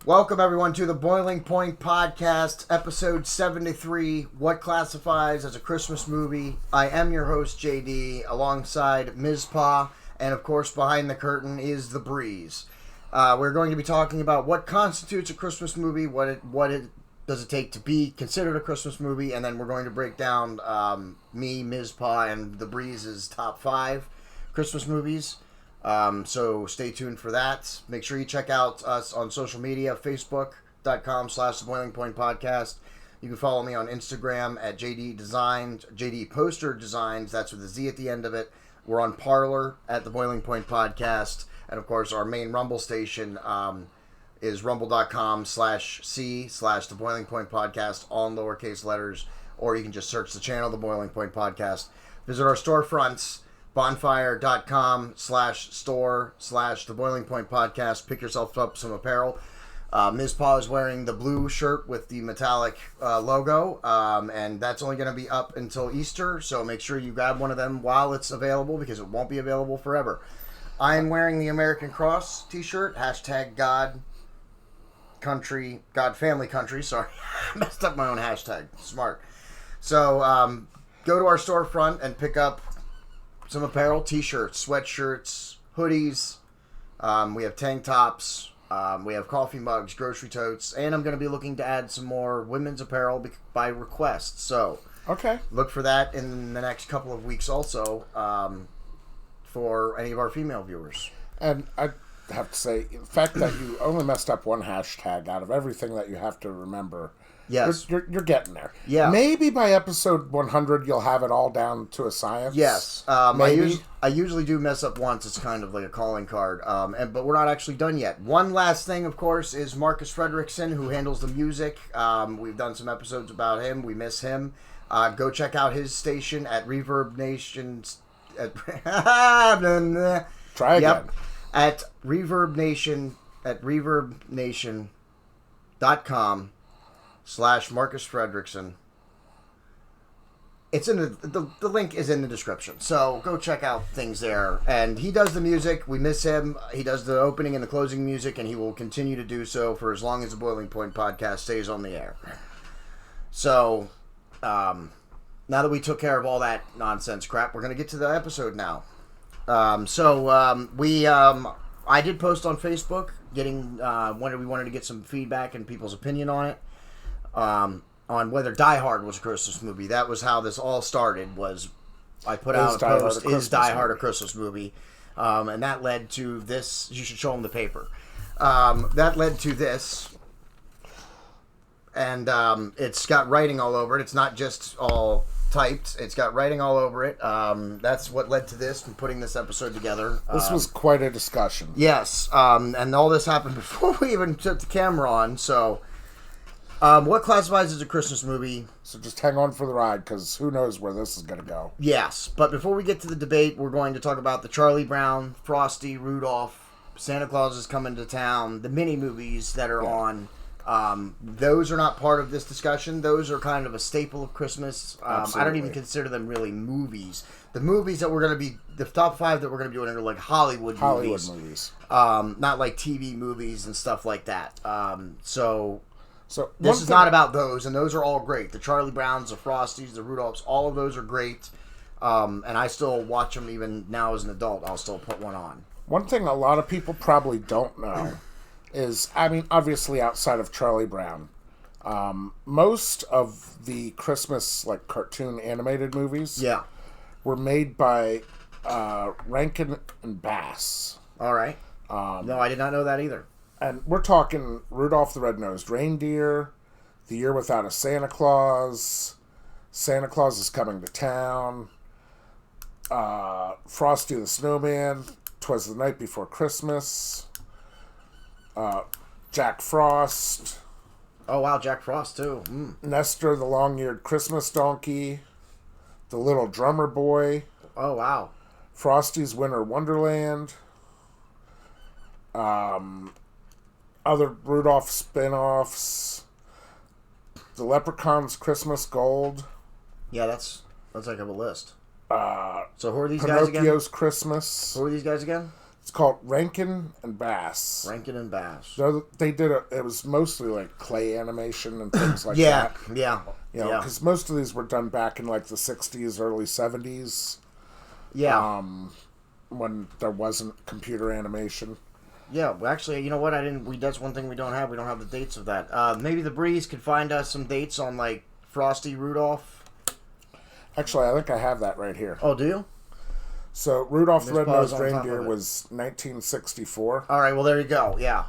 Welcome, everyone, to the Boiling Point Podcast, episode 73, What Classifies as a Christmas Movie. I am your host, JD, alongside Mizpah, and, of course, behind the curtain is The Breeze. We're going to be talking about what constitutes a Christmas movie, what does it take to be considered a Christmas movie, and then we're going to break down me, Mizpah, and The Breeze's top 5 Christmas movies. So stay tuned for that. Make sure you check out us on social media, facebook.com/The Boiling Point Podcast. You can follow me on Instagram at JDEDESIGNz, JD Poster Designs. That's with a Z at the end of it. We're on Parler at The Boiling Point Podcast. And, of course, our main Rumble station is rumble.com/C/The Boiling Point Podcast, all in lowercase letters. Or you can just search the channel, The Boiling Point Podcast. Visit our storefronts. Bonfire.com/store/The Boiling Point Podcast. Pick yourself up some apparel. Mizpah is wearing the blue shirt with the metallic logo, and that's only going to be up until Easter, so make sure you grab one of them while it's available because it won't be available forever. I am wearing the American Cross t-shirt, hashtag God Family Country. Sorry, I messed up my own hashtag. Smart. So go to our storefront and pick up some apparel, t-shirts, sweatshirts, hoodies. We have tank tops. We have coffee mugs, grocery totes, and I'm going to be looking to add some more women's apparel by request. So, okay, look for that in the next couple of weeks also for any of our female viewers. And I have to say, the fact that you only messed up one hashtag out of everything that you have to remember. Yes. You're getting there. Yeah. Maybe by episode 100 you'll have it all down to a science. Yes. Maybe. I usually do mess up once. It's kind of like a calling card. But we're not actually done yet. One last thing, of course, is Marcus Frederiksen, who handles the music. We've done some episodes about him. We miss him. Go check out his station at Reverb Nation. Try again. Yep. At Reverb Nation, at reverbnation.com/Marcus Frederiksen. It's in the link is in the description. So go check out things there. And he does the music. We miss him. He does the opening and the closing music, and he will continue to do so for as long as the Boiling Point Podcast stays on the air. So now that we took care of all that nonsense crap, we're going to get to the episode now. I did post on Facebook getting we wanted to get some feedback and people's opinion on it. On whether Die Hard was a Christmas movie. That was how this all started. Was I put out a post, is Die Hard a Christmas movie? And that led to this. You should show them the paper. That led to this. And it's got writing all over it. It's not just all typed. It's got writing all over it. That's what led to this and putting this episode together. This was quite a discussion. Yes. And all this happened before we even took the camera on. So what classifies as a Christmas movie? So just hang on for the ride, because who knows where this is going to go. Yes. But before we get to the debate, we're going to talk about the Charlie Brown, Frosty, Rudolph, Santa Claus is Coming to Town, the mini movies that are on. Those are not part of this discussion. Those are kind of a staple of Christmas. I don't even consider them really movies. The movies that we're going to be, the top 5 that we're going to be doing are like Hollywood movies. Not like TV movies and stuff like that. So this is not about those, and those are all great. The Charlie Browns, the Frosties, the Rudolphs, all of those are great. And I still watch them even now as an adult. I'll still put one on. One thing a lot of people probably don't know is, obviously outside of Charlie Brown, most of the Christmas cartoon animated movies were made by Rankin and Bass. All right. No, I did not know that either. And we're talking Rudolph the Red-Nosed Reindeer, The Year Without a Santa Claus, Santa Claus is Coming to Town, Frosty the Snowman, 'Twas the Night Before Christmas, Jack Frost. Oh, wow, Jack Frost, too. Nestor the Long-Eared Christmas Donkey, The Little Drummer Boy. Oh, wow. Frosty's Winter Wonderland. Other Rudolph spin-offs. The Leprechaun's Christmas Gold. Yeah, that's like a list. So who are these guys again? Pinocchio's Christmas. Who are these guys again? It's called Rankin and Bass. Rankin and Bass. They did it was mostly like clay animation and things like yeah, that. Yeah. You know, because most of these were done back in like the 60s, early 70s. Yeah. When there wasn't computer animation. Yeah, well, actually, you know what? That's one thing we don't have. We don't have the dates of that. Maybe the Breeze could find us some dates on like Frosty Rudolph. Actually, I think I have that right here. Oh, do you? So Rudolph the Red-Nosed Mizpah's Reindeer was 1964. All right, well there you go. Yeah.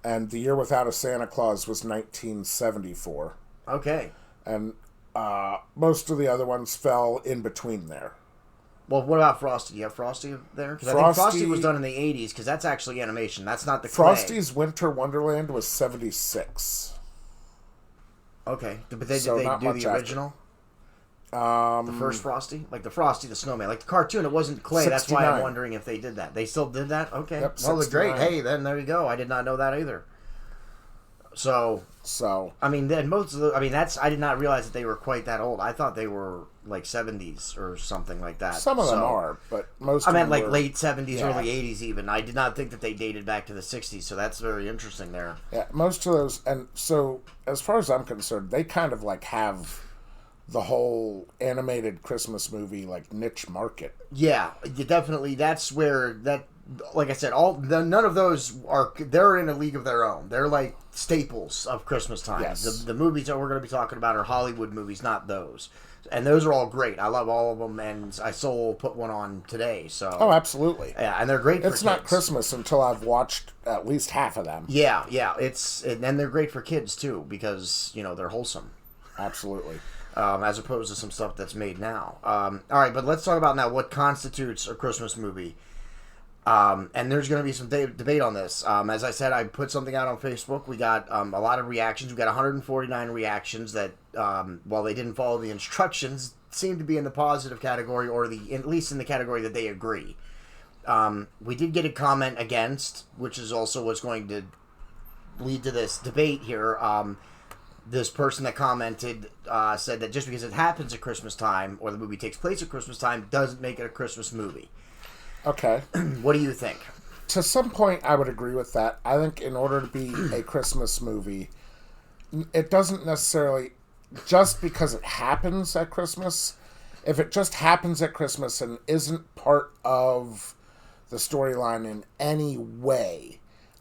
And The Year Without a Santa Claus was 1974. Okay. And most of the other ones fell in between there. Well, what about Frosty? Do you have Frosty there? Because I think Frosty was done in the 80s, because that's actually animation. That's not the clay. Frosty's Winter Wonderland was 76. Okay. But did they do the original? The first Frosty? Like the Frosty the Snowman. Like the cartoon, it wasn't clay. 69. That's why I'm wondering if they did that. They still did that? Okay. Yep, well, they're great. Hey, then there you go. I did not know that either. So I mean, then most of the, I mean, I did not realize that they were quite that old. I thought they were like 70s or something like that. Some of them are, but most. I meant like late 70s, early 80s even. I did not think that they dated back to the 60s, so that's very interesting there. Yeah, most of those, and so as far as I'm concerned, they kind of like have the whole animated Christmas movie like niche market. Yeah, definitely. That's where that. Like I said, none of those they're in a league of their own. They're like staples of Christmas time. Yes. The movies that we're going to be talking about are Hollywood movies, not those. And those are all great. I love all of them, and I still put one on today. So absolutely. Yeah, and they're great for kids. It's not Christmas until I've watched at least half of them. Yeah, and they're great for kids too, because, you know, they're wholesome. Absolutely. As opposed to some stuff that's made now. All right, but let's talk about now what constitutes a Christmas movie. And there's going to be some debate on this. As I said, I put something out on Facebook. We got a lot of reactions. We got 149 reactions that, while they didn't follow the instructions, seem to be in the positive category, or at least in the category that they agree. We did get a comment against, which is also what's going to lead to this debate here. This person that commented said that just because it happens at Christmas time, or the movie takes place at Christmas time, doesn't make it a Christmas movie. Okay. What do you think? To some point, I would agree with that. I think in order to be a Christmas movie, it doesn't necessarily, just because it happens at Christmas, if it just happens at Christmas and isn't part of the storyline in any way,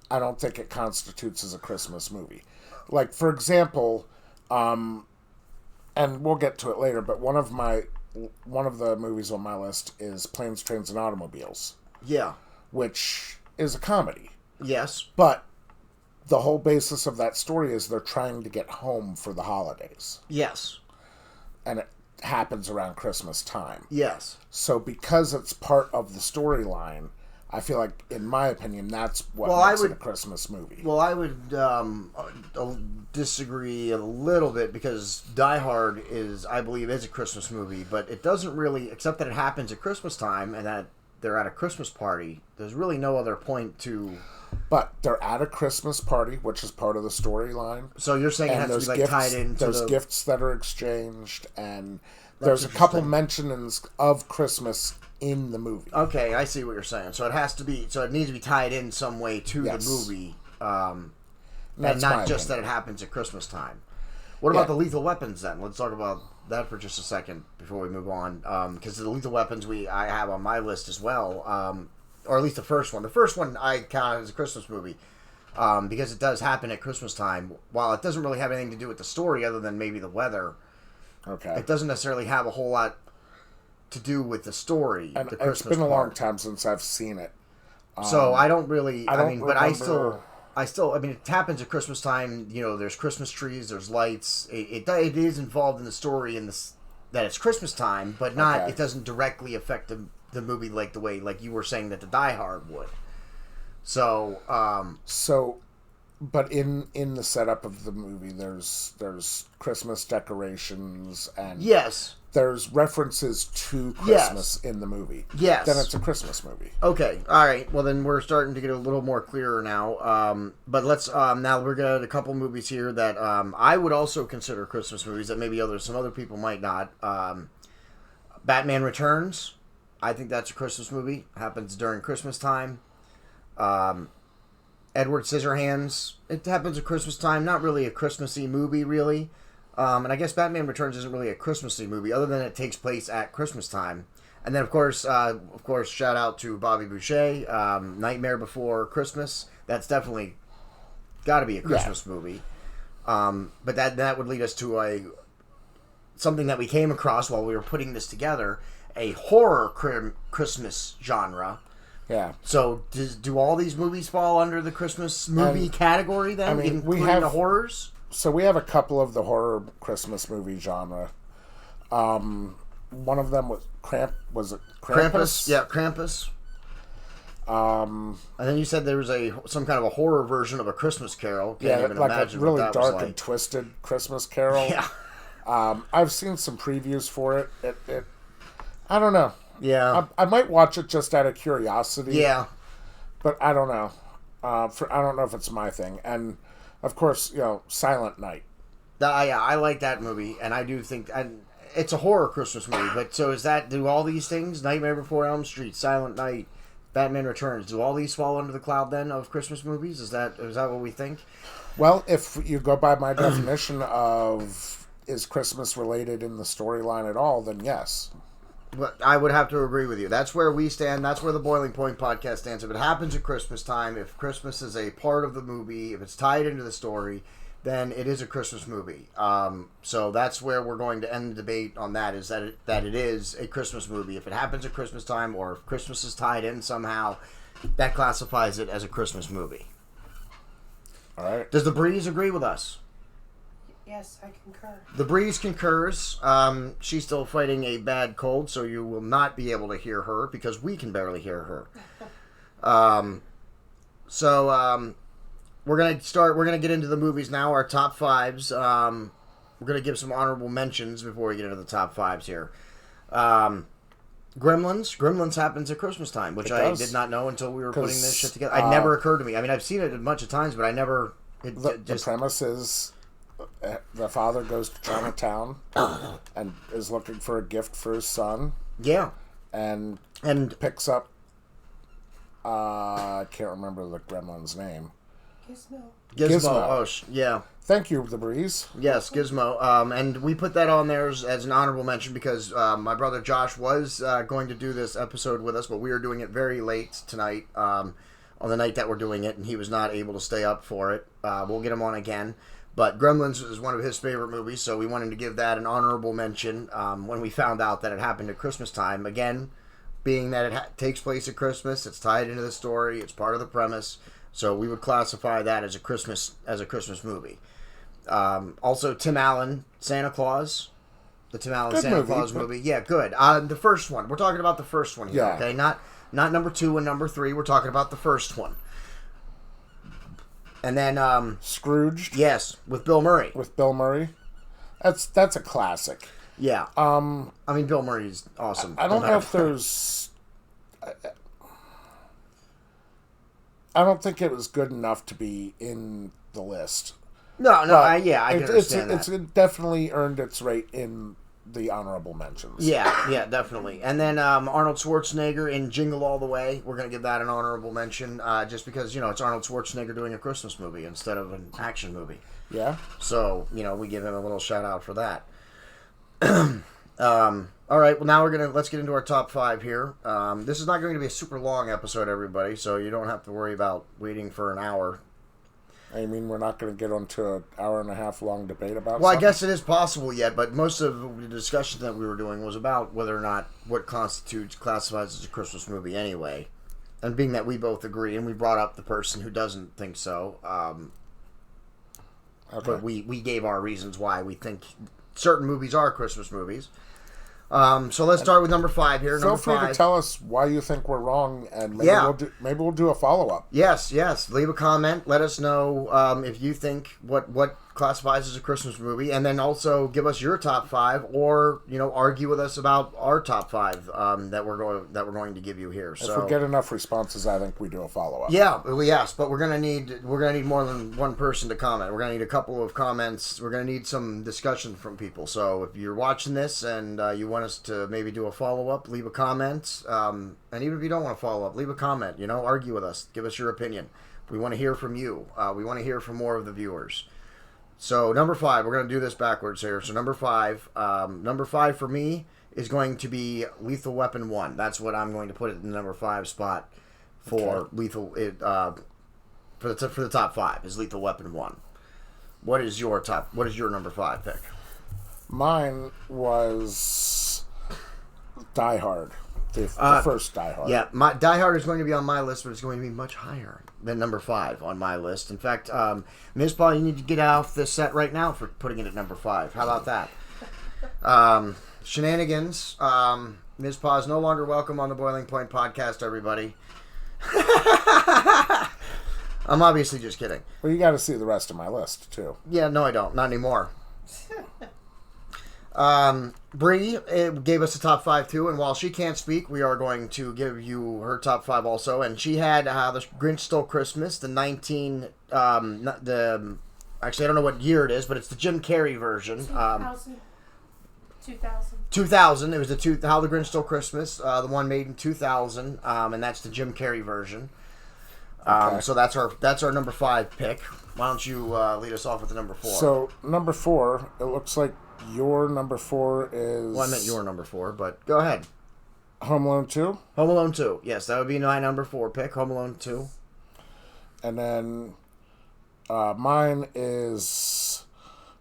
I don't think it constitutes as a Christmas movie. Like, for example, and we'll get to it later, but one of the movies on my list is Planes, Trains, and Automobiles. Yeah. Which is a comedy. Yes. But the whole basis of that story is they're trying to get home for the holidays. Yes. And it happens around Christmas time. Yes. So because it's part of the storyline, I feel like, in my opinion, that's what makes it a Christmas movie. Well, I would disagree a little bit, because Die Hard I believe is a Christmas movie, but it doesn't really, except that it happens at Christmas time and that they're at a Christmas party. There's really no other point to. But they're at a Christmas party, which is part of the storyline. So you're saying it has to be tied into there's gifts that are exchanged, and there's a couple mentions of Christmas in the movie. Okay, I see what you're saying. So it needs to be tied in some way to the movie, and not just that it happens at Christmas time. What about the Lethal Weapons then? Let's talk about that for just a second before we move on, because the Lethal Weapons I have on my list as well, or at least the first one. The first one I count as a Christmas movie, because it does happen at Christmas time. While it doesn't really have anything to do with the story other than maybe the weather, it doesn't necessarily have a whole lot to do with the story. And the Christmas it's been a long part. time since I've seen it. So I don't really. I mean, it happens at Christmas time. You know, there's Christmas trees, there's lights. It is involved in the story that it's Christmas time, but not. It doesn't directly affect the movie like the way like you were saying that the Die Hard would. So. But in the setup of the movie, there's Christmas decorations and there's references to Christmas in the movie. Yes. Then it's a Christmas movie. Okay. All right. Well, then we're starting to get a little more clearer now. But let's now we're got a couple movies here that I would also consider Christmas movies that maybe some other people might not. Batman Returns. I think that's a Christmas movie. Happens during Christmas time. Edward Scissorhands. It happens at Christmas time. Not really a Christmassy movie, really. And I guess Batman Returns isn't really a Christmassy movie, other than it takes place at Christmas time. And then, of course, shout out to Bobby Boucher, Nightmare Before Christmas. That's definitely got to be a Christmas movie. But that would lead us to something that we came across while we were putting this together, a horror Christmas genre. Yeah. So do all these movies fall under the Christmas movie category then? I mean, including the horrors? So we have a couple of the horror Christmas movie genre. One of them was was it Krampus? Yeah, Krampus. And then you said there was some kind of a horror version of A Christmas Carol. Can't even like imagine a really what that was dark like. and twisted Christmas Carol. Yeah. I've seen some previews for it. It I don't know. Yeah. I might watch it just out of curiosity. Yeah. But I don't know. I don't know if it's my thing. And of course, Silent Night. I like that movie, and I do think it's a horror Christmas movie. But so do all these things? Nightmare Before Elm Street, Silent Night, Batman Returns. Do all these fall under the cloud then of Christmas movies? Is that what we think? Well, if you go by my definition of is Christmas related in the storyline at all, then yes. But I would have to agree with you. That's where we stand. That's where the Boiling Point podcast stands. If it happens at Christmas time, if Christmas is a part of the movie, if it's tied into the story, then it is a Christmas movie. So that's where we're going to end the debate on that, is that it is a Christmas movie. If it happens at Christmas time, or if Christmas is tied in somehow, that classifies it as a Christmas movie. All right. Does the Breeze agree with us? Yes, I concur. The Breeze concurs. She's still fighting a bad cold, so you will not be able to hear her because we can barely hear her. We're gonna get into the movies now. Our top fives. We're gonna give some honorable mentions before we get into the top fives here. Gremlins happens at Christmas time, which I did not know until we were putting this shit together. It never occurred to me. I mean, I've seen it a bunch of times, but I never. The premise is the father goes to Chinatown and is looking for a gift for his son. Yeah, and picks up. I can't remember the gremlin's name. Gizmo. Oh, yeah. Thank you, The Breeze. Yes, Gizmo. And we put that on there as an honorable mention because my brother Josh was going to do this episode with us, but we were doing it very late tonight on the night that we're doing it, and he was not able to stay up for it. We'll get him on again. But Gremlins is one of his favorite movies, so we wanted to give that an honorable mention when we found out that it happened at Christmas time. Again, being that it takes place at Christmas, it's tied into the story, it's part of the premise, so we would classify that as a Christmas movie. Also, Tim Allen, Santa Claus. The Tim Allen good Santa Claus movie. Yeah, good. The first one. We're talking about the first one here, okay? Not number 2 and number 3. We're talking about the first one. And then Scrooged. Yes, with Bill Murray. That's a classic. Yeah. I mean, Bill Murray's awesome. I don't know if there's. I don't think it was good enough to be in the list. No, I can understand that. It definitely earned its rate in the honorable mentions. Yeah, definitely. And then Arnold Schwarzenegger in Jingle All the Way. We're going to give that an honorable mention just because, it's Arnold Schwarzenegger doing a Christmas movie instead of an action movie. Yeah. So, we give him a little shout out for that. All right, well, now let's get into our top 5 here. This is not going to be a super long episode, everybody, so you don't have to worry about waiting for an hour. I mean, we're not going to get onto an hour and a half long debate about Well, something? I guess it is possible yet, but most of the discussion that we were doing was about whether or not what classifies as a Christmas movie anyway. And being that we both agree, and we brought up the person who doesn't think so, okay. But we gave our reasons why we think certain movies are Christmas movies. So let's start with number 5 here. Feel free to tell us why you think we're wrong, and maybe we'll do a follow-up. Yes. Leave a comment. Let us know if you think what classifies as a Christmas movie, and then also give us your top 5, or argue with us about our top 5 that we're going to give you here. So if we get enough responses, I think we do a follow up. Yeah, yes, but we're gonna need more than one person to comment. We're gonna need a couple of comments. We're gonna need some discussion from people. So if you're watching this and you want us to maybe do a follow up, leave a comment. And even if you don't want to follow up, leave a comment. Argue with us. Give us your opinion. We want to hear from you. We want to hear from more of the viewers. So number 5, we're going to do this backwards here. So number 5 for me is going to be Lethal Weapon 1. That's what I'm going to put it in the number 5 spot for Lethal. For the top 5 is Lethal Weapon 1. What is your number 5 pick? Mine was Die Hard. The first Die Hard. Yeah, Die Hard is going to be on my list, but it's going to be much higher than number 5 on my list. In fact, Mizpah, you need to get off the set right now for putting it at number 5. How about that? Shenanigans. Mizpah is no longer welcome on the Boiling Point podcast, everybody. I'm obviously just kidding. Well, you got to see the rest of my list, too. Yeah, no, I don't. Not anymore. Bree gave us a top 5 too, and while she can't speak, we are going to give you her top 5 also. And she had the Grinch Stole Christmas, actually I don't know what year it is, but it's the Jim Carrey version. 2000. It was How the Grinch Stole Christmas, the one made in 2000, and that's the Jim Carrey version. Okay. So that's our number 5 pick. Why don't you lead us off with the number 4? So number 4, it looks like your number 4 is... Well, I meant your number 4, but go ahead. Home Alone 2? Home Alone 2. Yes, that would be my number 4 pick, Home Alone 2. And then mine is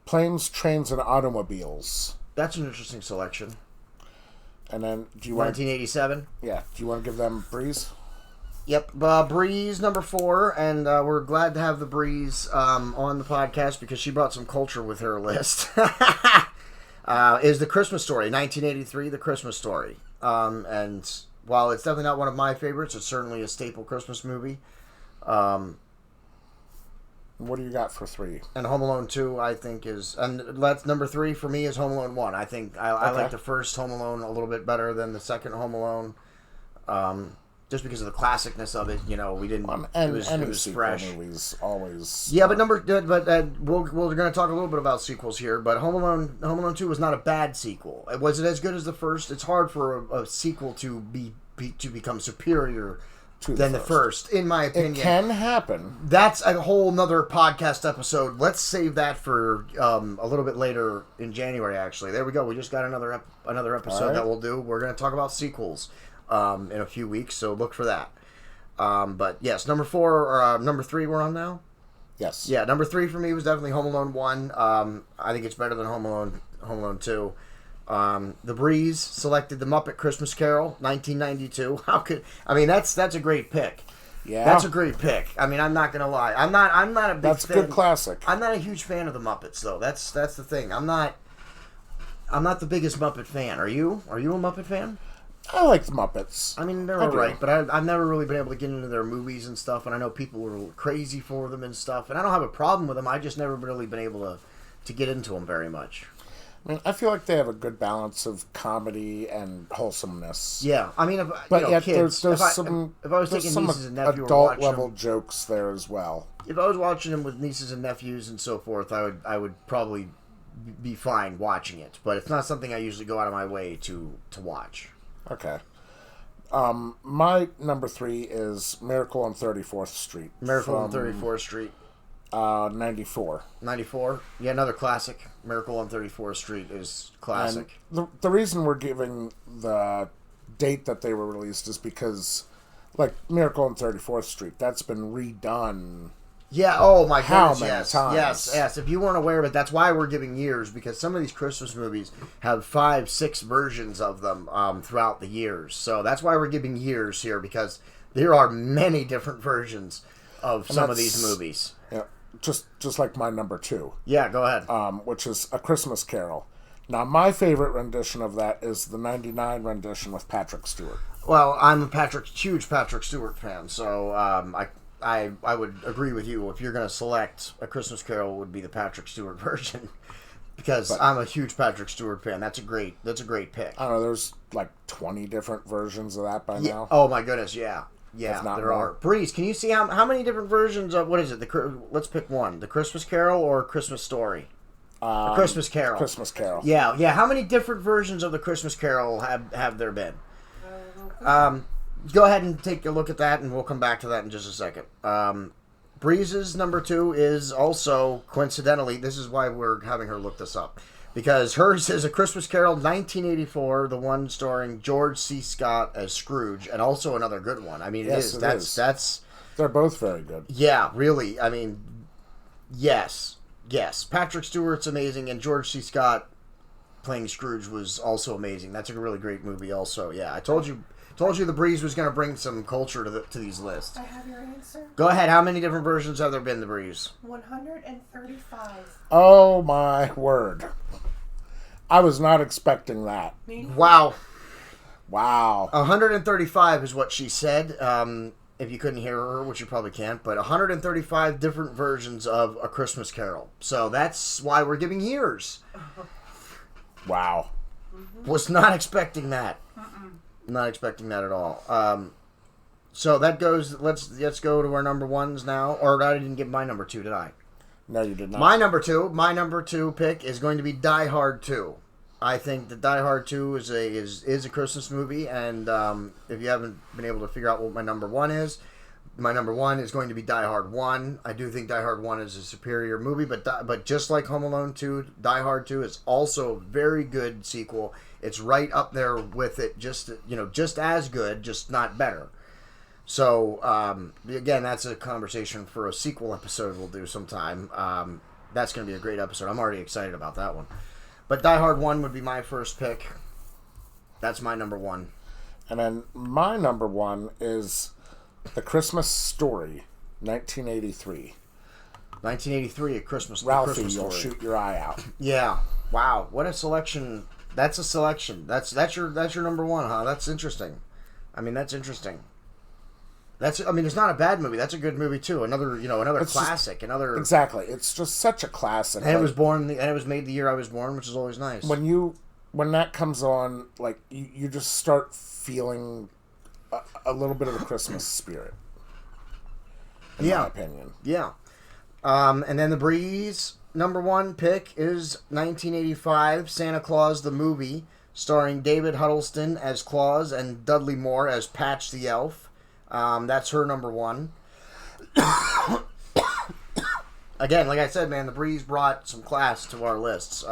Planes, Trains, and Automobiles. That's an interesting selection. And then, do you want... 1987? Yeah. Do you want to give them Breeze? Yep, Breeze number 4, and we're glad to have the Breeze on the podcast because she brought some culture with her list. Is The Christmas Story, 1983, The Christmas Story. And while it's definitely not one of my favorites, it's certainly a staple Christmas movie. What do you got for 3? And Home Alone 2, I think, is... And that's number 3 for me is Home Alone 1. I think I like the first Home Alone a little bit better than the second Home Alone. Just because of the classicness of it, we didn't. It was fresh. Movies always. Yeah, but we're going to talk a little bit about sequels here. But Home Alone 2 was not a bad sequel. Was it as good as the first? It's hard for a sequel to become superior than the first, in my opinion. It can happen. That's a whole nother podcast episode. Let's save that for a little bit later in January. Actually, there we go. We just got another episode that we'll do. We're going to talk about sequels. In a few weeks, so look for that. But yes, number 3 we're on now? Yes. Yeah, number 3 for me was definitely Home Alone 1. I think it's better than Home Alone 2. The Breeze selected The Muppet Christmas Carol, 1992. That's a great pick. Yeah. That's a great pick. I'm not gonna lie. I'm not a big That's fan. a good classic. I'm not a huge fan of the Muppets though. That's the thing. I'm not the biggest Muppet fan. Are you? Are you a Muppet fan? I like the Muppets. They're alright, but I've never really been able to get into their movies and stuff, and I know people were crazy for them and stuff, and I don't have a problem with them. I just never really been able to get into them very much. I feel like they have a good balance of comedy and wholesomeness. Yeah, kids, there's some nieces and nephews adult level jokes there as well. If I was watching them with nieces and nephews and so forth, I would probably be fine watching it, but it's not something I usually go out of my way to watch. Okay. My number 3 is Miracle on 34th Street. Miracle on 34th Street. 94. 94? Yeah, another classic. Miracle on 34th Street is classic. And the reason we're giving the date that they were released is because, like, Miracle on 34th Street, that's been redone. Yeah, oh my How goodness, many yes. times? Yes. If you weren't aware of it, that's why we're giving years, because some of these Christmas movies have 5, 6 versions of them throughout the years. So that's why we're giving years here, because there are many different versions of some of these movies. Yeah, just like my number 2. Yeah, go ahead. Which is A Christmas Carol. Now, my favorite rendition of that is the 99 rendition with Patrick Stewart. Well, I'm a huge Patrick Stewart fan, so I would agree with you. If you're going to select A Christmas Carol, it would be the Patrick Stewart version. Because I'm a huge Patrick Stewart fan. That's a great pick. I don't know, there's like 20 different versions of that by now. Oh my goodness, yeah. Yeah, there are. Breeze, can you see how many different versions of, what is it? Let's pick one. The Christmas Carol or Christmas Story? The Christmas Carol. Christmas Carol. Yeah. How many different versions of the Christmas Carol have there been? Go ahead and take a look at that, and we'll come back to that in just a second. Breeze's number 2 is also, coincidentally, this is why we're having her look this up, because hers is A Christmas Carol 1984, the one starring George C. Scott as Scrooge, and also another good one. I mean, yes, it is. That's they're both very good. Yeah, really. I mean, yes. Patrick Stewart's amazing, and George C. Scott playing Scrooge was also amazing. That's a really great movie also. Yeah, I told you the Breeze was going to bring some culture to these lists. I have your answer. Go ahead. How many different versions have there been, the Breeze? 135. Oh my word. I was not expecting that. Wow. 135 is what she said. If you couldn't hear her, which you probably can't, but 135 different versions of A Christmas Carol. So that's why we're giving years. Wow. Was not expecting that. Not expecting that at all. So that goes. Let's go to our number ones now. Or I didn't give my number 2, did I? No, you did not. My number two pick is going to be Die Hard 2. I think that Die Hard 2 is a Christmas movie, and if you haven't been able to figure out what my number 1 is, my number 1 is going to be Die Hard 1. I do think Die Hard 1 is a superior movie, but just like Home Alone 2, Die Hard 2 is also a very good sequel. It's right up there with it, just as good, just not better. So, again, that's a conversation for a sequel episode we'll do sometime. That's going to be a great episode. I'm already excited about that one. But Die Hard 1 would be my first pick. That's my number 1. And then my number 1 is The Christmas Story, 1983. 1983, A Christmas Ralphie, Christmas you'll Story. shoot your eye out. Yeah. Wow. What a selection. That's a selection. That's your number 1, huh? That's interesting. I mean, that's interesting. It's not a bad movie. That's a good movie too. Another classic. Exactly. It's just such a classic. And it was made the year I was born, which is always nice. When that comes on, like you just start feeling a little bit of the Christmas spirit. In my opinion. Yeah. And then the Breeze number 1 pick is 1985 Santa Claus the Movie, starring David Huddleston as Claus and Dudley Moore as Patch the Elf. That's her number 1. Again, like I said, man, the Breeze brought some class to our lists.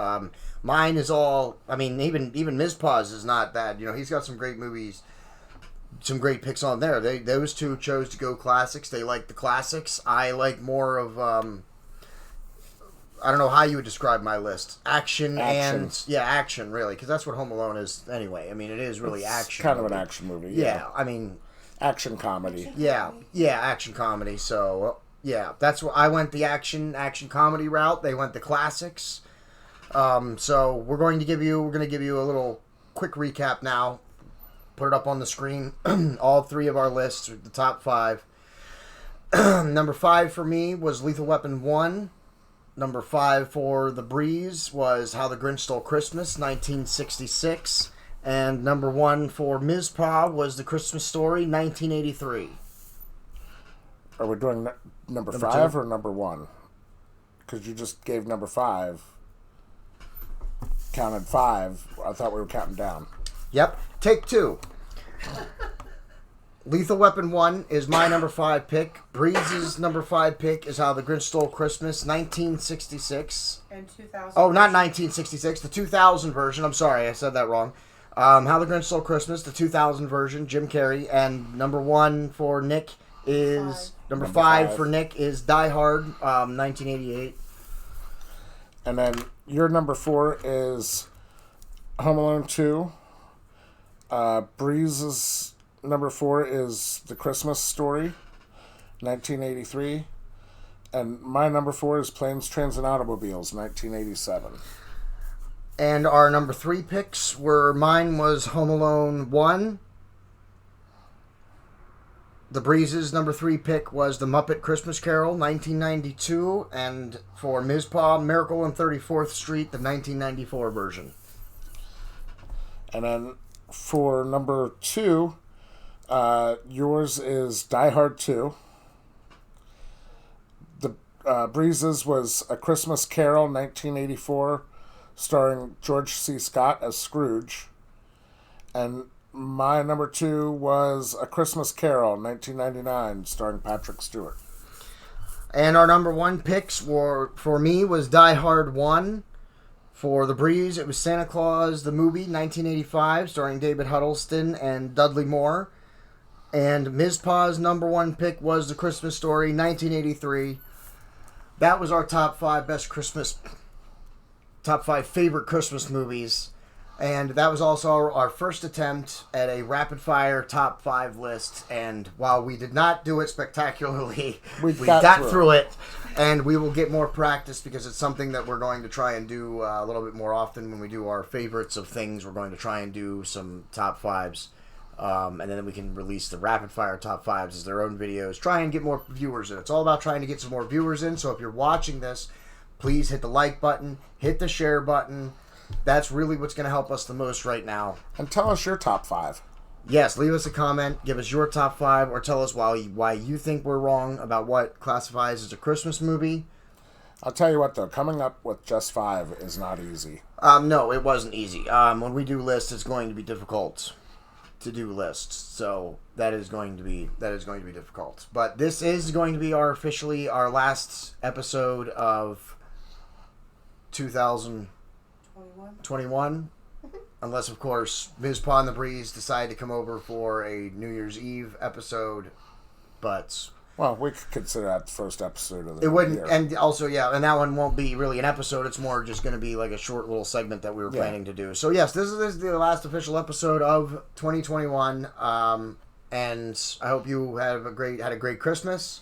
Mine is all, even Mizpah's is not bad. He's got some great movies, some great picks on there. Those two chose to go classics. They like the classics. I like more of, I don't know how you would describe my list. Action. Action, really, because that's what Home Alone is anyway. It is really action. Kind of an action movie. Yeah, action comedy. Yeah, action comedy. So, that's what I went, the action comedy route. They went the classics. So we're going to give you a little quick recap now. Put it up on the screen. All 3 of our lists, the top 5. Number 5 for me was Lethal Weapon 1. Number 5 for The Breeze was How the Grinch Stole Christmas, 1966. And number 1 for Mizpah was The Christmas Story, 1983. Are we doing number 5 or number 1? Because you just gave number 5. Counted 5. I thought we were counting down. Yep. Take 2. Lethal Weapon 1 is my number 5 pick. Breeze's number 5 pick is How the Grinch Stole Christmas, 1966. And 2000. Oh, not 1966. The 2000 version. I'm sorry, I said that wrong. How the Grinch Stole Christmas, the 2000 version, Jim Carrey. And number 1 for Nick is... Number 5 for Nick is Die Hard, 1988. And then your number 4 is Home Alone 2. Breeze's number 4 is The Christmas Story, 1983. And my number 4 is Planes, Trains, and Automobiles, 1987. And our number 3 picks were, mine was Home Alone 1. The Breeze's number 3 pick was The Muppet Christmas Carol, 1992, and for Mizpah, Miracle on 34th Street, the 1994 version. And then for number 2, yours is Die Hard 2. The Breeze's was A Christmas Carol, 1984, starring George C. Scott as Scrooge. And my number 2 was A Christmas Carol, 1999, starring Patrick Stewart. And our number 1 picks for me was Die Hard 1. For The Breeze, it was Santa Claus, the movie, 1985, starring David Huddleston and Dudley Moore. And Mizpah's number 1 pick was The Christmas Story, 1983. That was our top 5 favorite Christmas movies. And that was also our first attempt at a rapid-fire top 5 list. And while we did not do it spectacularly, we got through it. And we will get more practice because it's something that we're going to try and do a little bit more often when we do our favorites of things. We're going to try and do some top 5s. And then we can release the rapid-fire top 5s as their own videos. Try and get more viewers in. It's all about trying to get some more viewers in. So if you're watching this, please hit the like button, hit the share button. That's really what's going to help us the most right now. And tell us your top 5. Yes, leave us a comment, give us your top 5, or tell us why you think we're wrong about what classifies as a Christmas movie. I'll tell you what, though, coming up with just 5 is not easy. No, it wasn't easy. When we do lists, it's going to be difficult to do lists, so that is going to be difficult. But this is going to be officially our last episode of 2021. Unless, of course, Mizpah and the Breeze decide to come over for a New Year's Eve episode. But well, we could consider that the first episode of the it wouldn't, year. And also, yeah, and that one won't be really an episode. It's more just going to be like a short little segment that we were planning to do. So yes, this is the last official episode of 2021. And I hope you had a great Christmas.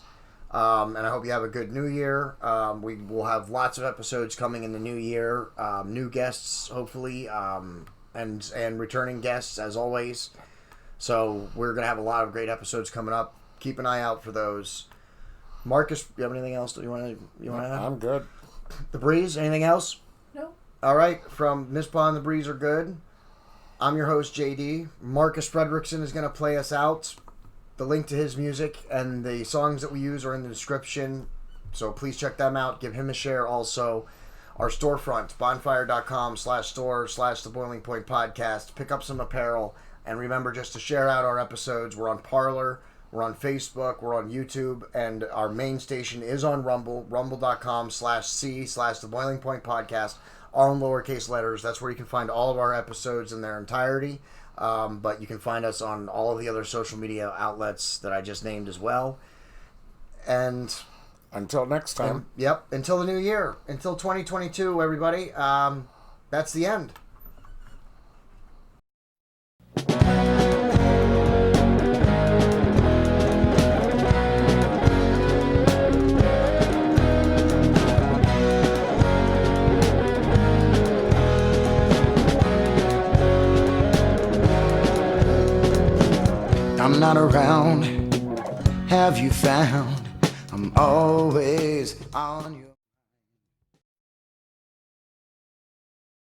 And I hope you have a good New Year. We will have lots of episodes coming in the new year. New guests, hopefully, and returning guests as always. So we're gonna have a lot of great episodes coming up. Keep an eye out for those. Marcus, you have anything else that you want to add? I'm good. The Breeze, anything else? No. All right, from Mizpah and the Breeze are good. I'm your host, JD. Marcus Frederiksen is gonna play us out. The link to his music and the songs that we use are in the description, so please check them out. Give him a share. Also, our storefront, bonfire.com/store/The Boiling Point Podcast. Pick up some apparel, and remember just to share out our episodes. We're on Parler, we're on Facebook, we're on YouTube, and our main station is on Rumble, rumble.com/C/The Boiling Point Podcast, all in lowercase letters. That's where you can find all of our episodes in their entirety. But you can find us on all of the other social media outlets that I just named as well. And until next time. Until the new year. Until 2022, everybody. That's the end. I'm not around, have you found? I'm always on you.